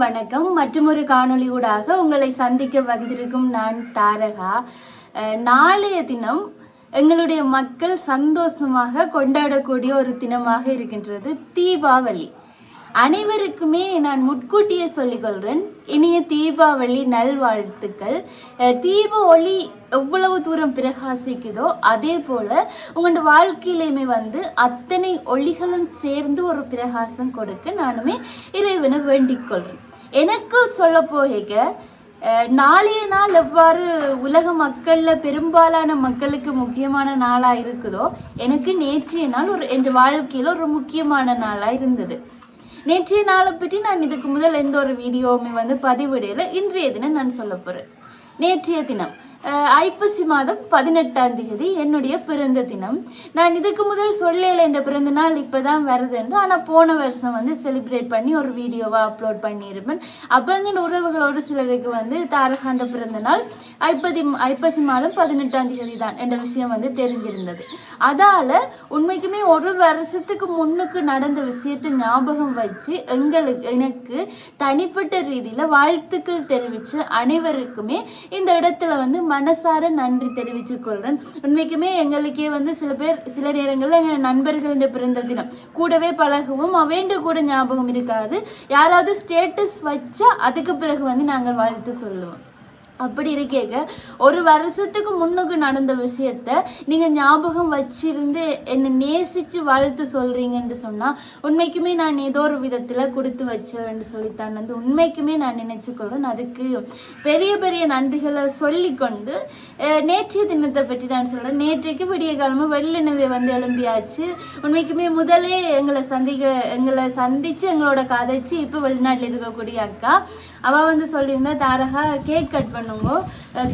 வணக்கம். மற்றொரு காணொளி ஊடாக உங்களை சந்திக்க வந்திருக்கும் நான் தாரகா. நாளைய தினம் எங்களுடைய மக்கள் சந்தோஷமாக கொண்டாடக்கூடிய ஒரு தினமாக இருக்கின்றது தீபாவளி. அனைவருக்குமே நான் முன்கூட்டியே சொல்லிக்கொள்கிறேன், இனிய தீபாவளி நல்வாழ்த்துக்கள். தீப ஒளி எவ்வளவு தூரம் பிரகாசிக்குதோ அதே போல உங்களோட வாழ்க்கையிலுமே அத்தனை ஒளிகளும் சேர்ந்து ஒரு பிரகாசம் கொடுக்க நானுமே இறைவனை வேண்டிக் கொள்றேன். எனக்கு சொல்ல போக நாளைய நாள் எவ்வாறு உலக மக்கள்ல பெரும்பாலான மக்களுக்கு முக்கியமான நாளா இருக்குதோ, எனக்கு நேற்றைய நாள் என் வாழ்க்கையில ஒரு முக்கியமான நாளா இருந்தது. நேற்றைய நாளை பற்றி நான் இதுக்கு முதல் எந்த ஒரு வீடியோவுமே பதிவிடையில. இன்றைய தினம் நான் சொல்ல போறேன். நேற்றைய தினம் ஐப்பசி மாதம் 18ஆம் தேதி என்னுடைய பிறந்த தினம். நான் இதுக்கு முதல் சொல்லல இந்த பிறந்த நாள் இப்பதான் வருதுன்னு, ஆனா போன வருஷம் செலிப்ரேட் பண்ணி ஒரு வீடியோவா அப்லோட் பண்ணியிருப்பேன். அப்ப எங்க உறவுகளோடு சிலருக்கு தாரகாண்ட பிறந்த நாள் ஐப்பசி மாதம் 18ஆம் தேதி தான் என்ற விஷயம் தெரிஞ்சிருந்தது. அதால உண்மைக்குமே ஒரு வருஷத்துக்கு முன்னுக்கு நடந்த விஷயத்தை ஞாபகம் வச்சு எனக்கு தனிப்பட்ட ரீதியில வாழ்த்துக்கள் தெரிவிச்சு அனைவருக்குமே இந்த இடத்துல மனசார நன்றி தெரிவிச்சுக் கொள்றேன். உண்மைக்குமே எங்களுக்கே சில நேரங்கள்ல எங்க நண்பர்கள் பிறந்த தினம் கூடவே பழகவும் அவேண்ட கூட ஞாபகம் இருக்காது. யாராவது ஸ்டேட்டஸ் வச்சா அதுக்கு பிறகு நாங்கள் வாழ்த்து சொல்லுவோம். அப்படி இருக்கேங்க ஒரு வருஷத்துக்கு முன்னுக்கு நடந்த விஷயத்த நீங்க ஞாபகம் வச்சிருந்து என்னை நேசிச்சு வாழ்த்து சொல்றீங்கன்னு சொன்னா உண்மைக்குமே நான் ஏதோ ஒரு விதத்துல கொடுத்து வச்சேன்னு சொல்லித்தான் உண்மைக்குமே நான் நினைச்சுக்கொள்றேன். அதுக்கு பெரிய பெரிய நன்றிகளை சொல்லிக்கொண்டு நேற்றைய தினத்தை பற்றி நான் சொல்றேன். நேற்றைக்கு விடிய காலமா வெள்ளனவே எழும்பியாச்சு. உண்மைக்குமே முதலே எங்களை சந்திச்சு எங்களோட கதைச்சு இப்ப வெளிநாட்டுல இருக்கக்கூடிய அக்கா அவ சொல்லியிருந்தா, தாரகா கேக் கட் பண்ணுங்க,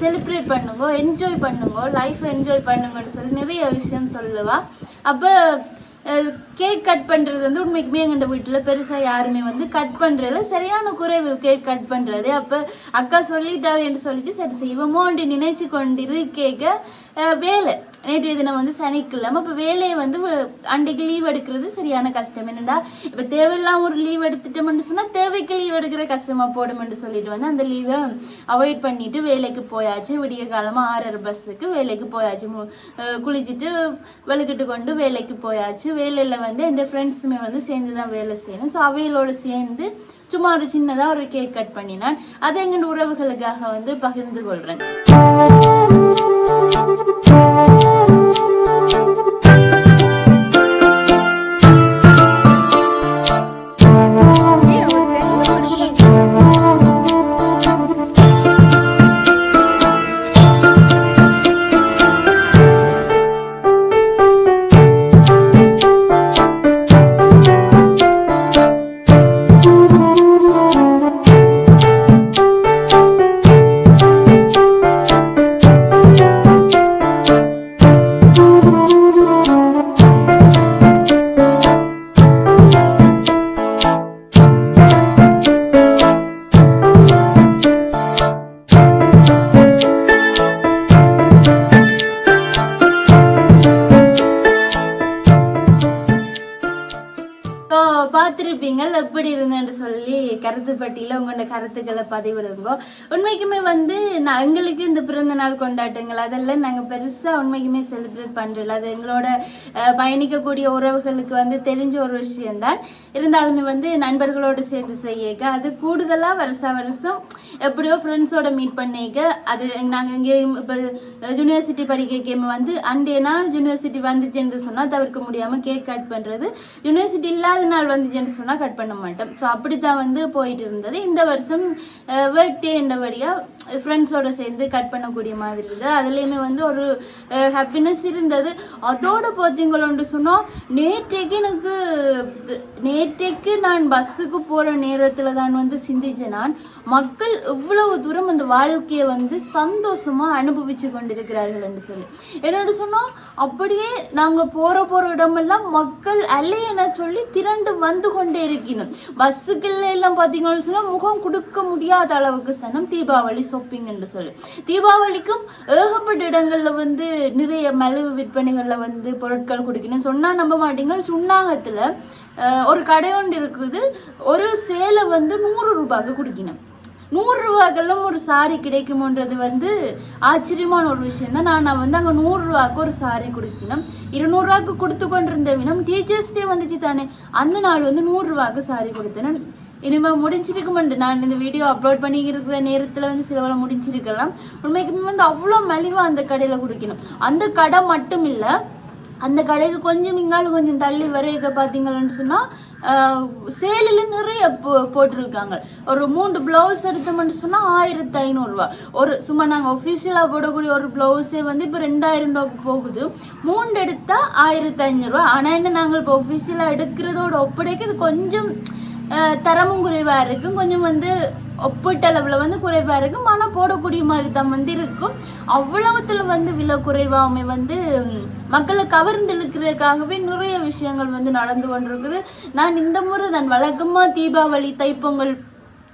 செலிப்ரேட் பண்ணுங்க, என்ஜாய் பண்ணுங்க, லைஃப் என்ஜாய் பண்ணுங்கன்னு சொல்லி நிறைய விஷயம் சொல்லுவா. அப்ப கேக் கட் பண்றது உண்மைக்குமே எங்க வீட்டுல பெருசா யாருமே கட் பண்றதுல சரியான குறைவு கேக் கட் பண்றது. அப்ப அக்கா சொல்லிட்டாவே என்று சொல்லிட்டு சரி செய்வோமோ என்று நினைச்சு கொண்டு கேக்க வேலை நேற்றைய தினம் சனிக்கிழமை. அப்ப வேலையை அன்றைக்கு லீவ் எடுக்கிறது சரியான கஷ்டம். என்னடா இப்ப தேவையில்லாம ஒரு லீவ் எடுத்துட்டோம்னு சொன்னா தேவைக்கு லீவ் எடுக்கிற கஷ்டமா போடும்னு சொல்லிட்டு அந்த லீவை அவாய்ட் பண்ணிட்டு வேலைக்கு போயாச்சு. விடிய காலமா 6:30 பஸ்ஸுக்கு வேலைக்கு போயாச்சு. குளிச்சுட்டு வெளுக்கிட்டு கொண்டு வேலைக்கு போயாச்சு. வேலையில என் ஃப்ரெண்ட்ஸுமே சேர்ந்துதான் வேலை செய்யணும். ஸோ அவைகளோடு சேர்ந்து சும்மா ஒரு சின்னதா ஒரு கேக் கட் பண்ணினான். அதை எங்க உறவுகளுக்காக பகிர்ந்து கொள்றேன். பார்த்திருப்பீங்கள் எப்படி இருந்தேன்னு சொல்லி கருத்து பட்டியல உங்களோட கருத்துக்களை பதிவிடுங்க. உண்மைக்குமே எங்களுக்கு இந்த பிறந்த நாள் கொண்டாட்டங்கள் அதெல்லாம் நாங்க பெருசா உண்மைக்குமே செலிப்ரேட் பண்றோம். அது எங்களோட பயணிக்கக்கூடிய உறவுகளுக்கு தெரிஞ்ச ஒரு விஷயம்தான். இருந்தாலுமே நண்பர்களோடு சேர்த்து செய்யக்க அது கூடுதலா வருஷம் எப்படியோ ஃப்ரெண்ட்ஸோட மீட் பண்ணிக்க அது நாங்க எங்கேயும் இப்ப யூனிவர்சிட்டி படிக்க அன்றைய நாள் யூனிவர்சிட்டி வந்துச்சுன்னு சொன்னா தவிர்க்க முடியாம கேக் கட் பண்றது. யூனிவர்சிட்டி இல்லாத நாள் வந்துச்சுன்னு சொன்னா கட் பண்ண மாட்டோம். ஸோ அப்படித்தான் போயிட்டு இருந்தது. இந்த வருஷம் ஒர்க் டே என்றபடியா ஃப்ரெண்ட்ஸோட சேர்ந்து கட் பண்ணக்கூடிய மாதிரி இருந்தது. அதுலயுமே ஒரு ஹாப்பினஸ் இருந்தது. அதோட பார்த்தீங்களோன்னு சொன்னா நேற்றைக்கு நான் பஸ்ஸுக்கு போற நேரத்துல தான் சிந்திச்சேன், நான் மக்கள் எவ்வளவு தூரம் அந்த வாழ்க்கையை சந்தோஷமா அனுபவிச்சு கொண்டிருக்கிறார்கள் என்று சொல்லி. என்னோட சொன்னா அப்படியே நாங்க போற இடமெல்லாம் மக்கள் அல்லையென சொல்லி திரண்டு வந்து கொண்டே இருக்கணும். பஸ்ஸுக்குள்ள எல்லாம் பாத்தீங்கன்னு சொன்னா முகம் கொடுக்க முடியாத அளவுக்கு சனம் தீபாவளி ஷாப்பிங் என்று சொல்லி. தீபாவளிக்கும் ஏகப்பட்ட இடங்கள்ல நிறைய மலிவு விற்பனைகள்ல பொருட்கள் கொடுக்கணும் சொன்னா நம்ப மாட்டீங்க. சுண்ணாகத்துல ஒரு கடை ஒன்று இருக்குது, ஒரு சேலை வந்து 100 ரூபாய்க்கு குடிக்கணும். 100 ரூபாய்க்கெல்லாம் ஒரு சாரி கிடைக்குமோன்றது வந்து ஆச்சரியமான ஒரு விஷயம் தான். நான் வந்து அங்கே 100 ரூபாய்க்கு ஒரு சாரி குடிக்கணும். 200 ரூபாய்க்கு கொடுத்து கொண்டிருந்த வினம் டீச்சர்ஸ் டே வந்துச்சு தானே, அந்த நாள் வந்து 100 ரூபாய்க்கு சாரி கொடுத்தேன். இனிமேல் முடிஞ்சிருக்குமெண்டு நான் இந்த வீடியோ அப்லோட் பண்ணி இருக்கிற நேரத்தில் வந்து சிலவளை முடிஞ்சிருக்கலாம். உண்மைக்குமே வந்து அவ்வளோ மலிவாக அந்த கடையில் குடிக்கணும். அந்த கடை மட்டும் இல்லை, அந்த கடைக்கு கொஞ்சம் இங்காலும் கொஞ்சம் தள்ளி வரைக்க பார்த்தீங்கன்னு சொன்னால் சேலில் நிறைய போட்டிருக்காங்க. ஒரு 3 ப்ளவுஸ் எடுத்தோம்னு சொன்னால் 1500 ரூபா. ஒரு சும்மா நாங்கள் ஒஃபிஷியலாக போடக்கூடிய ஒரு ப்ளவுஸே வந்து இப்போ 2000 ரூபாய்க்கு போகுது. 3 எடுத்தால் 1500 ரூபா. ஆனால் என்ன, நாங்கள் இப்போ ஒஃபிஷியலாக எடுக்கிறதோட ஒப்படைக்கு இது கொஞ்சம் தரமும் குறைவாக இருக்கும், கொஞ்சம் வந்து ஒப்பீட்டளவில் வந்து குறைவாக இருக்கும். ஆனால் போடக்கூடிய மாதிரி தான் வந்து இருக்கும். அவ்வளவுத்துல வந்து விலை குறைவாமே வந்து மக்களை கவர்ந்து இழுக்கிறதுக்காகவே நிறைய விஷயங்கள் வந்து நடந்து கொண்டிருக்குது. நான் இந்த முறை தான் வழக்கமாக தீபாவளி தைப்பொங்கல்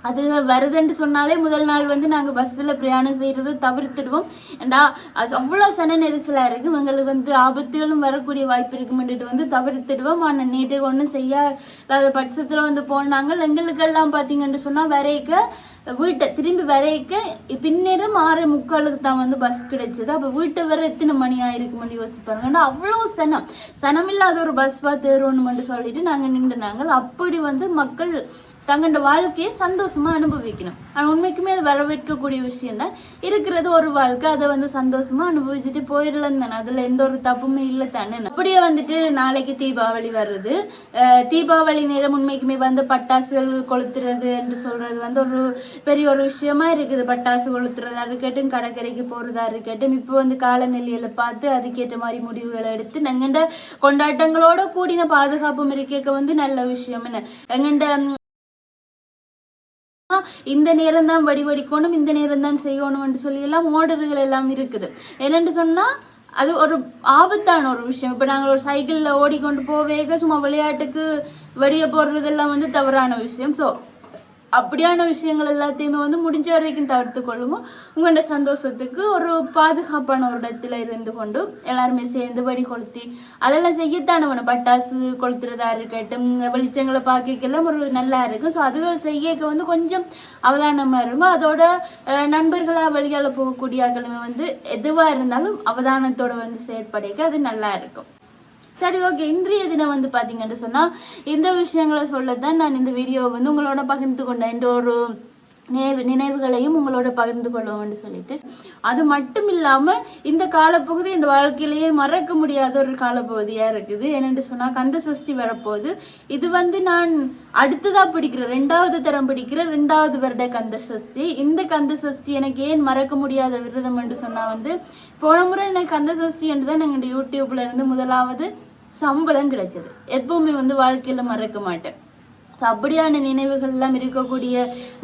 அது வருதுன்னு சொன்னாலே முதல் நாள் வந்து நாங்கள் பஸ்ஸில் பிரயாணம் செய்கிறத தவிர்த்துடுவோம். ஏண்டா அது அவ்வளோ சன நெரிசலாக இருக்கும், எங்களுக்கு வந்து ஆபத்துகளும் வரக்கூடிய வாய்ப்பு இருக்குமென்ட்டு வந்து தவிர்த்துடுவோம். ஆனால் நேற்று ஒன்றும் செய்யாத பட்சத்தில் வந்து போனாங்க. எங்களுக்கெல்லாம் பார்த்தீங்கன்னு சொன்னால் வரைக்க வீட்டை திரும்பி வரைக்க பின்னேரம் 6:45 தான் வந்து பஸ் கிடைச்சது. அப்போ வீட்டை வர எத்தனை மணி ஆயிருக்குமென்னு யோசிப்பாருங்க. அவ்வளோ சனம் இல்லாத ஒரு பஸ் பார்த்து ஏறணுமென்று சொல்லிட்டு நாங்கள் நின்றுனாங்க. அப்படி வந்து மக்கள் தங்களோட வாழ்க்கையை சந்தோஷமா அனுபவிக்கணும். ஆனால் உண்மைக்குமே அது வரவேற்கக்கூடிய விஷயம் தான். இருக்கிறது ஒரு வாழ்க்கை, அதை வந்து சந்தோஷமா அனுபவிச்சுட்டு போயிடலாம் தானே, அதுல எந்த ஒரு தப்புமே இல்லை தானே. அப்படியே வந்துட்டு நாளைக்கு தீபாவளி வருது. தீபாவளி நேரம் உண்மைக்குமே வந்து பட்டாசுகள் கொளுத்துறது என்று சொல்றது வந்து ஒரு பெரிய ஒரு விஷயமா இருக்குது. பட்டாசு கொளுத்துறதா இருக்கட்டும், கடற்கரைக்கு போறதா இருக்கட்டும், இப்போ வந்து காலநிலையில பார்த்து அதுக்கேற்ற மாதிரி முடிவுகளை எடுத்து எங்கண்ட கொண்டாட்டங்களோட கூடின பாதுகாப்பும் இருக்க வந்து நல்ல விஷயம். என்ன எங்கண்ட இந்த நேரம் தான் வடிவடிக்கணும், இந்த நேரம் தான் செய்யணும்னு சொல்லி எல்லாம் ஆர்டர்கள் எல்லாம் இருக்குது. என்னென்னு சொன்னா அது ஒரு ஆபத்தான ஒரு விஷயம். இப்போ நாங்கள் ஒரு சைக்கிளில் ஓடிக்கொண்டு போவேக சும்மா விளையாட்டுக்கு வெடிய போடுறதெல்லாம் வந்து தவறான விஷயம். ஸோ அப்படியான விஷயங்கள் எல்லாத்தையுமே வந்து முடிஞ்ச வரைக்கும் தவிர்த்து கொள்ளுங்க. உங்களோட சந்தோஷத்துக்கு ஒரு பாதுகாப்பான ஒரு இடத்துல இருந்து கொண்டு எல்லாருமே சேர்ந்து வெடி கொளுத்தி அதெல்லாம் செய்யத்தானே வேணும். பட்டாசு கொளுத்துறதா இருக்கட்டும், வெளிச்சங்களை பார்க்கலாம் ஒரு நல்லா இருக்கும். ஸோ அதுகள் செய்யக்க வந்து கொஞ்சம் அவதானமாக இருக்கும். அதோட நண்பர்களாக வழியால் போகக்கூடிய ஆட்களுமே வந்து எதுவாக இருந்தாலும் அவதானத்தோட வந்து செயற்படைக்க அது நல்லா இருக்கும். சரி, ஓகே. இன்றைய தினம் வந்து பார்த்தீங்கன்னு சொன்னால் இந்த விஷயங்களை சொல்லத்தான் நான் இந்த வீடியோவை வந்து உங்களோட பகிர்ந்து கொண்டேன். இந்த ஒரு நினைவுகளையும் உங்களோட பகிர்ந்து கொள்வோம்னு சொல்லிட்டு, அது மட்டும் இல்லாமல் இந்த காலப்பகுதி என் வாழ்க்கையிலேயே மறக்க முடியாத ஒரு காலப்பகுதியாக இருக்குது. என்னென்று சொன்னால் கந்த சஷ்டி வரப்போகுது. இது வந்து நான் அடுத்ததாக படிக்கிற 2வது தரம் படிக்கிற 2வது வருட கந்த சஷ்டி. இந்த கந்த சஷ்டி எனக்கு ஏன் மறக்க முடியாத விரதம் என்று சொன்னால் வந்து போன முறை எனக்கு கந்த சஷ்டி என்று தான் எங்கள் யூடியூப்ல இருந்து முதலாவது சம்பளம் கிடைச்சது. எப்பவுமே வந்து வாழ்க்கையில மறக்க மாட்டேன். அப்படியான நினைவுகள் எல்லாம் இருக்கக்கூடிய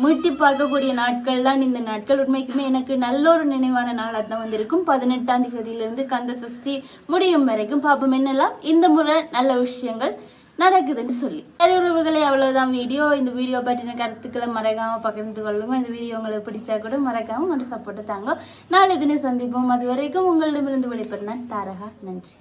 மீட்டி பார்க்கக்கூடிய நாட்கள்லாம் இந்த நாட்கள். உண்மைக்குமே எனக்கு நல்ல ஒரு நினைவான நாளாக தான் வந்திருக்கும். 18ஆம் தேதியிலிருந்து கந்த சஷ்டி முடியும் வரைக்கும் பார்ப்போம் என்னெல்லாம் இந்த முறை நல்ல விஷயங்கள் நடக்குதுன்னு சொல்லி. உறவுகளை அவ்வளவுதான் வீடியோ. இந்த வீடியோ பற்றின கருத்துக்களை மறக்காம பகிர்ந்து கொள்ளுங்க. இந்த வீடியோ உங்களுக்கு பிடிச்சா கூட மறக்காம உங்களோட சப்போர்ட்டை தாங்க. நாளை தினம் சந்திப்போம். அது வரைக்கும் உங்களிடமிருந்து விடைபெறுகிறேன் தாரகா. நன்றி.